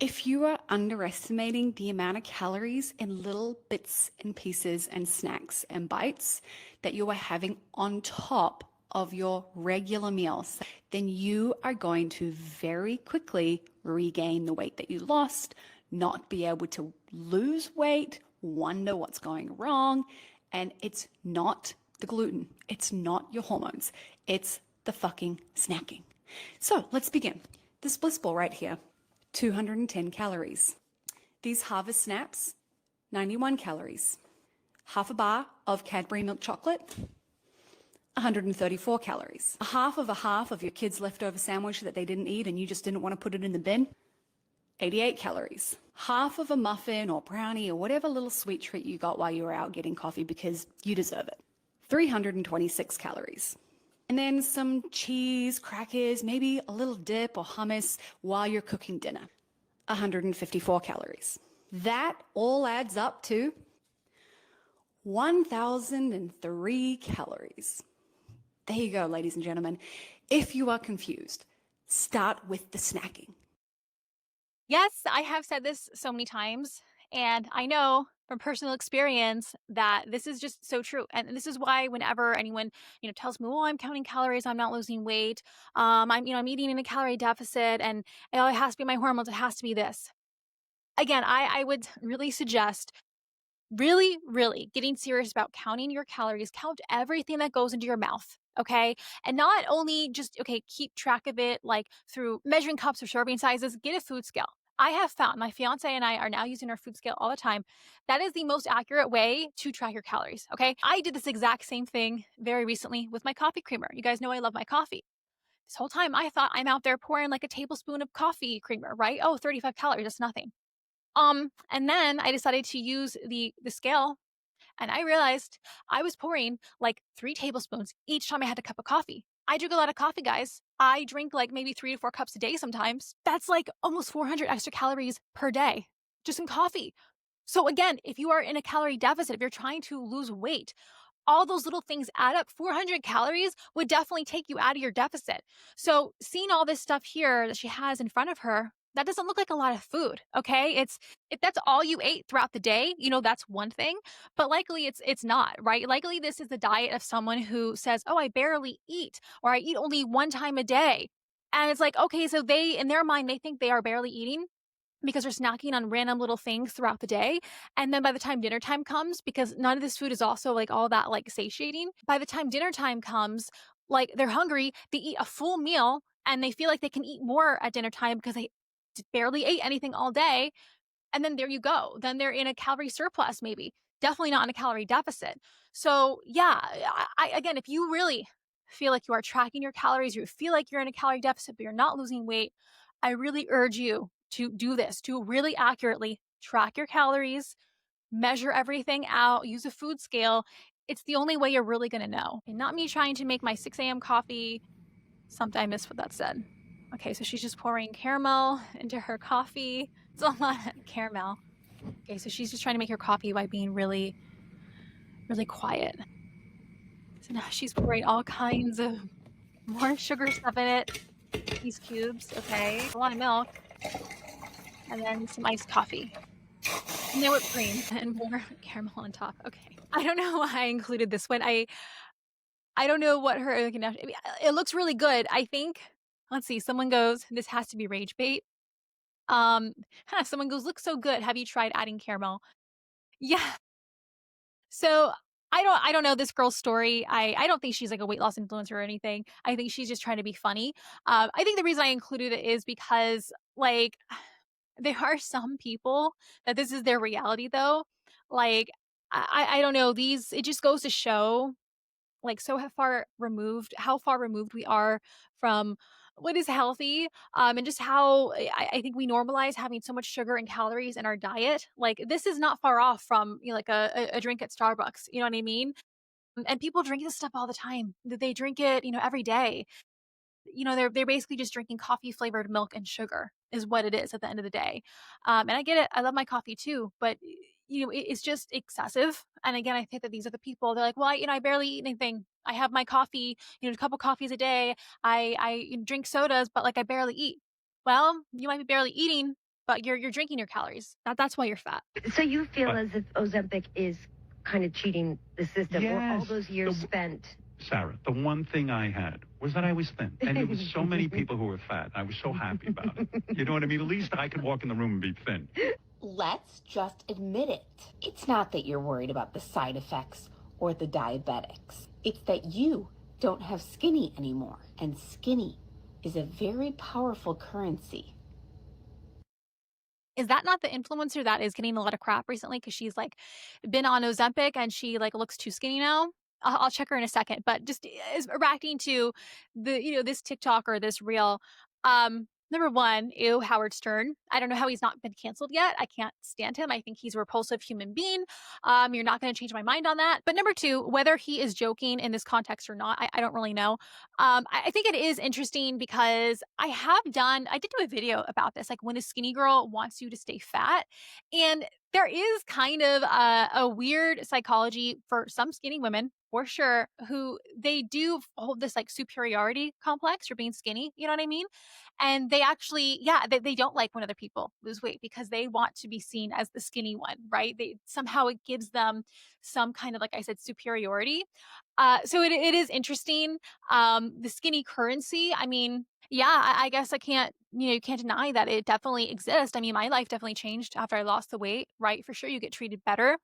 If you are underestimating the amount of calories in little bits and pieces and snacks and bites that you are having on top of your regular meals, then you are going to very quickly regain the weight that you lost, not be able to lose weight, wonder what's going wrong. And it's not the gluten. It's not your hormones. It's the fucking snacking. So let's begin. This Bliss Ball right here, 210 calories. These Harvest Snaps, 91 calories. Half a bar of Cadbury milk chocolate, 134 calories. A half of your kids' leftover sandwich that they didn't eat and you just didn't want to put it in the bin, 88 calories. Half of a muffin or brownie or whatever little sweet treat you got while you were out getting coffee because you deserve it, 326 calories. And then some cheese, crackers, maybe a little dip or hummus while you're cooking dinner, 154 calories. That all adds up to 1,003 calories. There you go, ladies and gentlemen. If you are confused, start with the snacking. Yes, I have said this so many times, and I know from personal experience that this is just so true. And this is why whenever anyone, tells me, "Oh, I'm counting calories, I'm not losing weight. I'm eating in a calorie deficit, and it has to be my hormones. It has to be this." Again, I would really suggest really, really getting serious about counting your calories. Count everything that goes into your mouth. Okay. And not only just, keep track of it like through measuring cups or serving sizes, get a food scale. I have found, my fiance and I are now using our food scale all the time. That is the most accurate way to track your calories. Okay. I did this exact same thing very recently with my coffee creamer. You guys know I love my coffee. This whole time I thought I'm out there pouring like a tablespoon of coffee creamer, right? Oh, 35 calories. That's nothing. And then I decided to use the scale, and I realized I was pouring like 3 tablespoons each time I had a cup of coffee. I drink a lot of coffee, guys. I drink like maybe 3 to 4 cups a day sometimes. That's like almost 400 extra calories per day just in coffee. So again, if you are in a calorie deficit, if you're trying to lose weight, all those little things add up. 400 calories would definitely take you out of your deficit. So seeing all this stuff here that she has in front of her, that doesn't look like a lot of food, okay? If that's all you ate throughout the day, that's one thing, but likely it's not, right? Likely this is the diet of someone who says, "Oh, I barely eat," or "I eat only 1 time a day." And it's like, okay, so in their mind, they think they are barely eating because they're snacking on random little things throughout the day. And then by the time dinner time comes, because none of this food is also like all that like satiating, by the time dinner time comes, like they're hungry, they eat a full meal and they feel like they can eat more at dinner time because they barely ate anything all day. And then there you go. Then they're in a calorie surplus, maybe. Definitely not in a calorie deficit. So yeah, again, if you really feel like you are tracking your calories, you feel like you're in a calorie deficit, but you're not losing weight, I really urge you to do this, to really accurately track your calories, measure everything out, use a food scale. It's the only way you're really going to know. And not me trying to make my 6 a.m. coffee. I missed what that said. Okay, so she's just pouring caramel into her coffee. It's a lot of caramel. Okay, so she's just trying to make her coffee by being really, really quiet. So now she's pouring all kinds of more sugar stuff in it. These cubes, okay. A lot of milk. And then some iced coffee. And then whipped cream and more caramel on top. Okay. I don't know why I included this one. I don't know what her I mean, it looks really good. I think let's see, someone goes, "This has to be rage bait." Um, someone goes, "Looks so good. Have you tried adding caramel?" Yeah. So I don't know this girl's story. I don't think she's like a weight loss influencer or anything. I think she's just trying to be funny. I think the reason I included it is because like there are some people that this is their reality though. Like I don't know, these it just goes to show like so how far removed we are from what is healthy and just how I think we normalize having so much sugar and calories in our diet. Like this is not far off from like a drink at Starbucks, you know what I mean? And people drink this stuff all the time. They drink it, every day. They're basically just drinking coffee flavored milk and sugar is what it is at the end of the day. And I get it. I love my coffee too, but it's just excessive. And again, I think that these are the people. They're like, well, I barely eat anything. I have my coffee, a couple coffees a day. I drink sodas, but like I barely eat. Well, you might be barely eating, but you're drinking your calories. That's why you're fat. So you feel as if Ozempic is kind of cheating the system, or all Yes. those years spent. Sarah, the one thing I had was that I was thin. And there was so many people who were fat. I was so happy about it. You know what I mean? At least I could walk in the room and be thin. Let's just admit it. It's not that you're worried about the side effects or the diabetics. It's that you don't have skinny anymore. And skinny is a very powerful currency. Is that not the influencer that is getting a lot of crap recently because she's like been on Ozempic and she like looks too skinny now? I'll check her in a second, but just is reacting to the this TikTok or this reel. Number one, ew, Howard Stern. I don't know how he's not been canceled yet. I can't stand him. I think he's a repulsive human being. You're not going to change my mind on that. But number two, whether he is joking in this context or not, I don't really know. I think it is interesting because I did do a video about this, like when a skinny girl wants you to stay fat. And there is kind of a weird psychology for some skinny women, for sure, who they do hold this like superiority complex for being skinny. You know what I mean? And they actually, they don't like when other people lose weight because they want to be seen as the skinny one, right? Somehow it gives them some kind of, like I said, superiority. So it is interesting. The skinny currency, I mean, I guess I can't, you can't deny that it definitely exists. I mean, my life definitely changed after I lost the weight, right? For sure, you get treated better.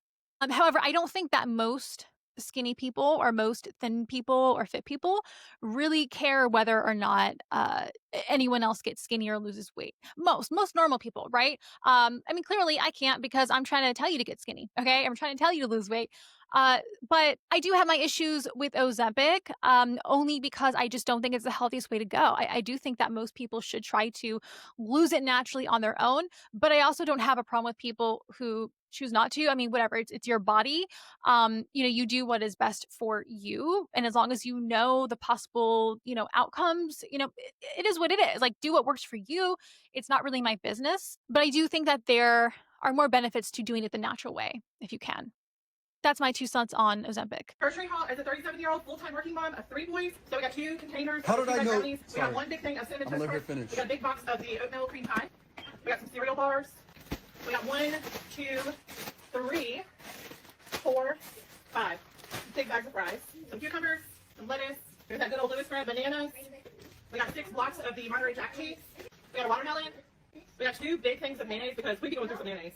However, I don't think that most skinny people or most thin people or fit people really care whether or not anyone else gets skinny or loses weight. Most normal people, right? I mean, clearly I can't because I'm trying to tell you to get skinny. Okay, I'm trying to tell you to lose weight. But I do have my issues with Ozempic, only because I just don't think it's the healthiest way to go. I do think that most people should try to lose it naturally on their own, but I also don't have a problem with people who choose not to. I mean, whatever, it's your body. You do what is best for you. And as long as you know the possible, outcomes, it is what it is. Like, do what works for you. It's not really my business. But I do think that there are more benefits to doing it the natural way, if you can. That's my 2 cents on Ozempic. Grocery haul as a 37-year-old full-time working mom of 3 boys. So we got 2 containers. How did I know? We got 1 big thing of cinnamon toast crunch. We got a big box of the oatmeal cream pie. We got some cereal bars. We got 1, 2, 3, 4, 5 big bags of fries. Some cucumbers, some lettuce. There's that good old Louis spread, bananas. We got 6 blocks of the Monterey Jack cheese. We got a watermelon. We got 2 big things of mayonnaise because we be going through some mayonnaise.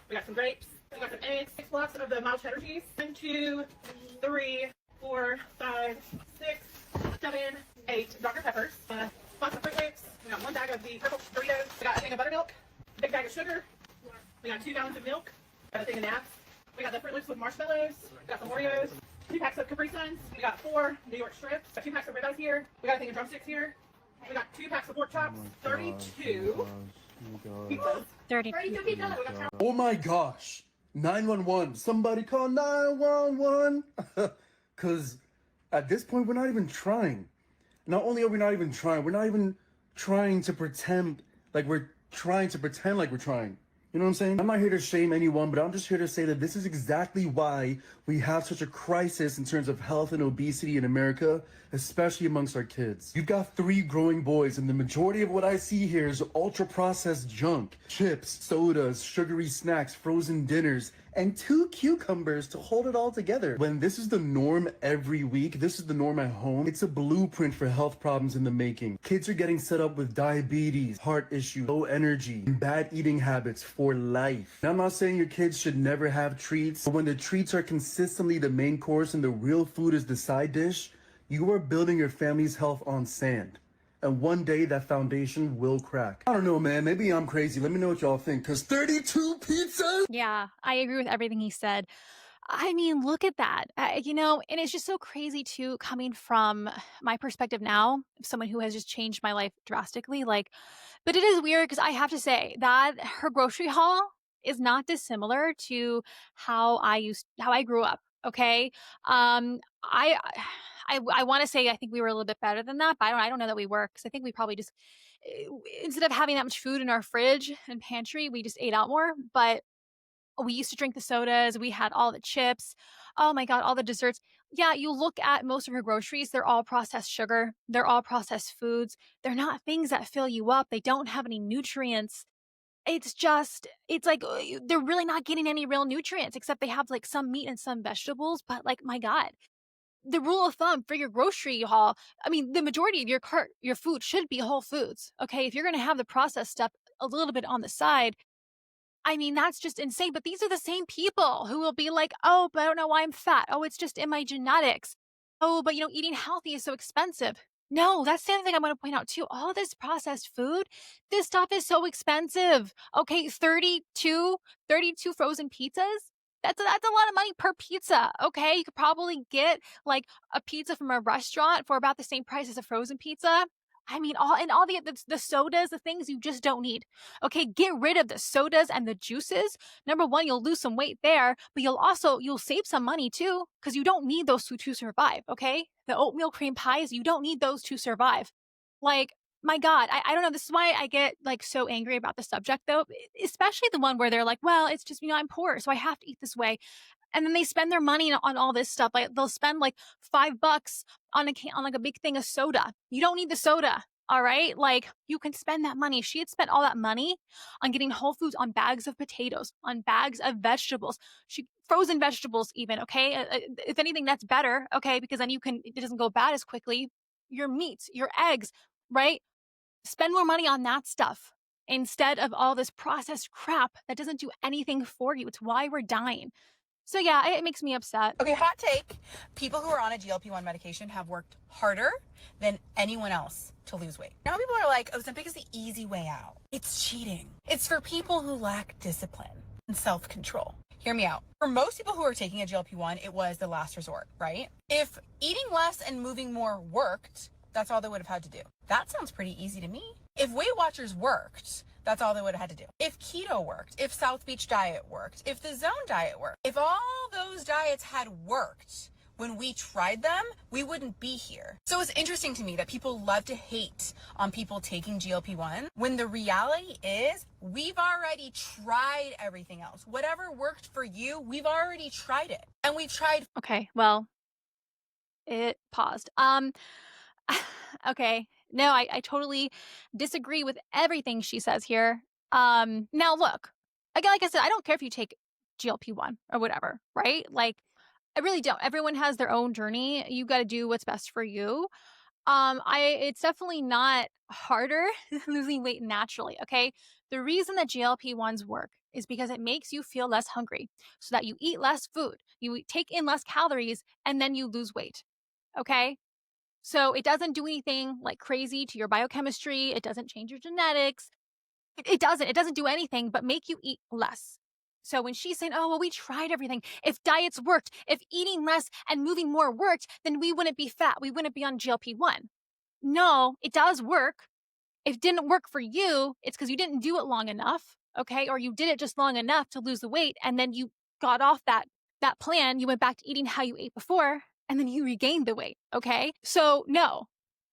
We got some grapes. We got some eggs, 6 blocks of the mild cheddar cheese. 1, 2, 3, 4, 5, 6, 7, 8 Dr. Peppers. Box of Fruit Loops. We got 1 bag of the purple Doritos. We got a thing of buttermilk. A big bag of sugar. We got 2 gallons of milk. Got a thing of naps. We got the Fruit Loops with marshmallows. We got some Oreos. 2 packs of Capri Suns. We got 4 New York strips. Got 2 packs of ribeyes here. We got a thing of drumsticks here. We got 2 packs of pork chops. 32 pizzas. 32 pizzas. Oh my gosh. 911. Somebody call 911. Because at this point, we're not even trying. Not only are we not even trying, we're not even trying to pretend like we're trying. You know what I'm saying? I'm not here to shame anyone, but I'm just here to say that this is exactly why we have such a crisis in terms of health and obesity in America, especially amongst our kids. You've got 3 growing boys, and the majority of what I see here is ultra-processed junk. Chips, sodas, sugary snacks, frozen dinners, and 2 cucumbers to hold it all together. When this is the norm every week, this is the norm at home, it's a blueprint for health problems in the making. Kids are getting set up with diabetes, heart issues, low energy, and bad eating habits for life. Now, I'm not saying your kids should never have treats, but when the treats are consistently the main course and the real food is the side dish, you are building your family's health on sand. And one day that foundation will crack. I don't know, man. Maybe I'm crazy. Let me know what y'all think. Because 32 pizzas? Yeah, I agree with everything he said. I mean, look at that. You know, and it's just so crazy too, coming from my perspective now, someone who has just changed my life drastically. Like, but it is weird because I have to say that her grocery haul is not dissimilar to how I grew up. Okay. I want to say I think we were a little bit better than that, but I don't know that we were, because I think we probably just instead of having that much food in our fridge and pantry, we just ate out more. But we used to drink the sodas. We had all the chips. Oh my God, all the desserts. Yeah, you look at most of her groceries, they're all processed sugar. They're all processed foods. They're not things that fill you up. They don't have any nutrients. It's like they're really not getting any real nutrients, except they have like some meat and some vegetables. But like, my God, the rule of thumb for your grocery haul, I mean, the majority of your food should be whole foods. Okay. If you're going to have the processed stuff a little bit on the side, I mean, that's just insane. But these are the same people who will be like, oh, but I don't know why I'm fat. Oh, it's just in my genetics. Oh, but eating healthy is so expensive. No, that's the other thing I'm going to point out too. All this processed food, this stuff is so expensive. Okay, 32 frozen pizzas. That's a lot of money per pizza. Okay, you could probably get like a pizza from a restaurant for about the same price as a frozen pizza. I mean, all the sodas, the things you just don't need. Okay, get rid of the sodas and the juices. Number one, you'll lose some weight there, but you'll save some money too, because you don't need those to survive. Okay, the oatmeal cream pies, you don't need those to survive. Like, my God, I don't know. This is why I get like so angry about the subject, though, especially the one where they're like, well, it's just, I'm poor, so I have to eat this way. And then they spend their money on all this stuff. Like, they'll spend like $5 on like a big thing of soda. You don't need the soda. All right. Like, you can spend that money. If she had spent all that money on getting Whole Foods, on bags of potatoes, on bags of vegetables, frozen vegetables even. Okay. If anything, that's better. Okay. Because then it doesn't go bad as quickly. Your meats, your eggs, right? Spend more money on that stuff instead of all this processed crap that doesn't do anything for you. It's why we're dying. So yeah, it makes me upset. Okay, hot take. People who are on a GLP-1 medication have worked harder than anyone else to lose weight. Now people are like, Ozempic is the easy way out. It's cheating. It's for people who lack discipline and self-control. Hear me out. For most people who are taking a GLP-1, it was the last resort, right? If eating less and moving more worked, that's all they would have had to do. That sounds pretty easy to me. If Weight Watchers worked, that's all they would have had to do. If keto worked, if South Beach diet worked, if the Zone diet worked, if all those diets had worked when we tried them, we wouldn't be here. So it's interesting to me that people love to hate on people taking GLP-1 when the reality is we've already tried everything else. Whatever worked for you, we've already tried it. And we've tried. Okay, well, it paused. Okay. No, I totally disagree with everything she says here. Now look, again, like I said, I don't care if you take GLP-1 or whatever, right? Like, I really don't. Everyone has their own journey. You got to do what's best for you. It's definitely not harder than losing weight naturally. Okay. The reason that GLP-1s work is because it makes you feel less hungry so that you eat less food, you take in less calories, and then you lose weight. Okay. So it doesn't do anything like crazy to your biochemistry. It doesn't change your genetics. It doesn't do anything but make you eat less. So when she's saying, oh, well, we tried everything. If diets worked, if eating less and moving more worked, then we wouldn't be fat. We wouldn't be on GLP-1. No, it does work. If it didn't work for you, it's because you didn't do it long enough. Okay. Or you did it just long enough to lose the weight. And then you got off that plan. You went back to eating how you ate before. And then you regain the weight, okay? So no,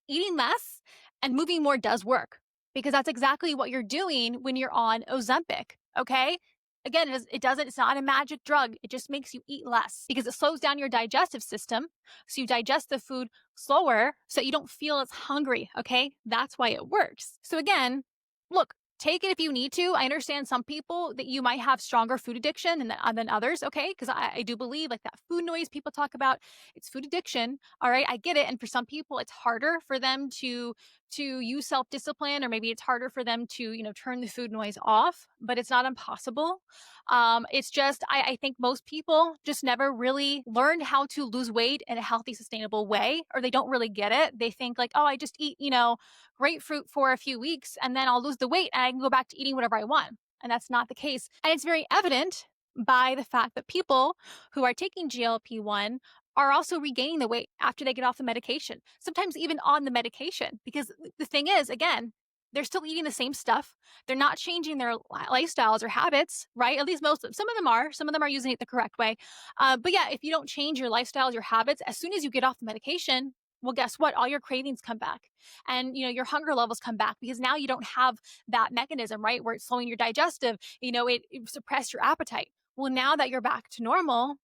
eating less and moving more does work, because that's exactly what you're doing when you're on Ozempic, okay? Again, it's not a magic drug. It just makes you eat less because it slows down your digestive system. So you digest the food slower so you don't feel as hungry, okay? That's why it works. So again, look, Take it if you need to. I understand some people that you might have stronger food addiction than others, okay? Because I do believe like that food noise people talk about, it's food addiction. All right, I get it. And for some people, it's harder for them to use self-discipline, or maybe it's harder for them to, turn the food noise off, but it's not impossible. It's just, I think most people just never really learned how to lose weight in a healthy, sustainable way, or they don't really get it. They think like, oh, I just eat, grapefruit for a few weeks and then I'll lose the weight and I can go back to eating whatever I want. And that's not the case. And it's very evident by the fact that people who are taking GLP-1 are also regaining the weight after they get off the medication, sometimes even on the medication. Because the thing is, again, they're still eating the same stuff. They're not changing their lifestyles or habits, right? At least most of them. Some of them are using it the correct way. But yeah, if you don't change your lifestyles, your habits, as soon as you get off the medication, well, guess what? All your cravings come back and, your hunger levels come back, because now you don't have that mechanism, right? Where it's slowing your digestive, it suppressed your appetite. Well, now that you're back to normal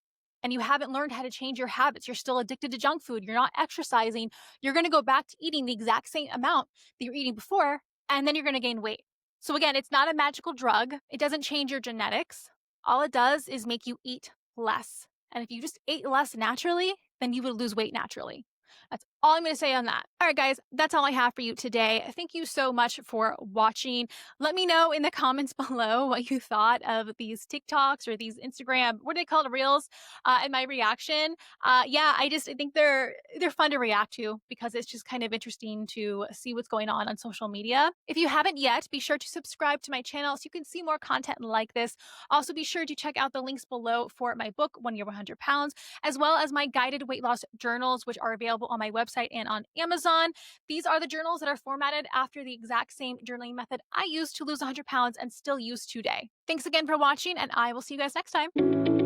and you haven't learned how to change your habits, you're still addicted to junk food, you're not exercising, you're going to go back to eating the exact same amount that you're eating before, and then you're going to gain weight. So again, it's not a magical drug. It doesn't change your genetics. All it does is make you eat less. And if you just ate less naturally, then you would lose weight naturally. That's all I'm going to say on that. All right, guys, that's all I have for you today. Thank you so much for watching. Let me know in the comments below what you thought of these TikToks or these Instagram, what do they call it, Reels, and my reaction. Yeah, I think they're fun to react to, because it's just kind of interesting to see what's going on social media. If you haven't yet, be sure to subscribe to my channel so you can see more content like this. Also, be sure to check out the links below for my book, 1 Year 100 Pounds, as well as my guided weight loss journals, which are available on my website and on Amazon. These are the journals that are formatted after the exact same journaling method I used to lose 100 pounds and still use today. Thanks again for watching, and I will see you guys next time.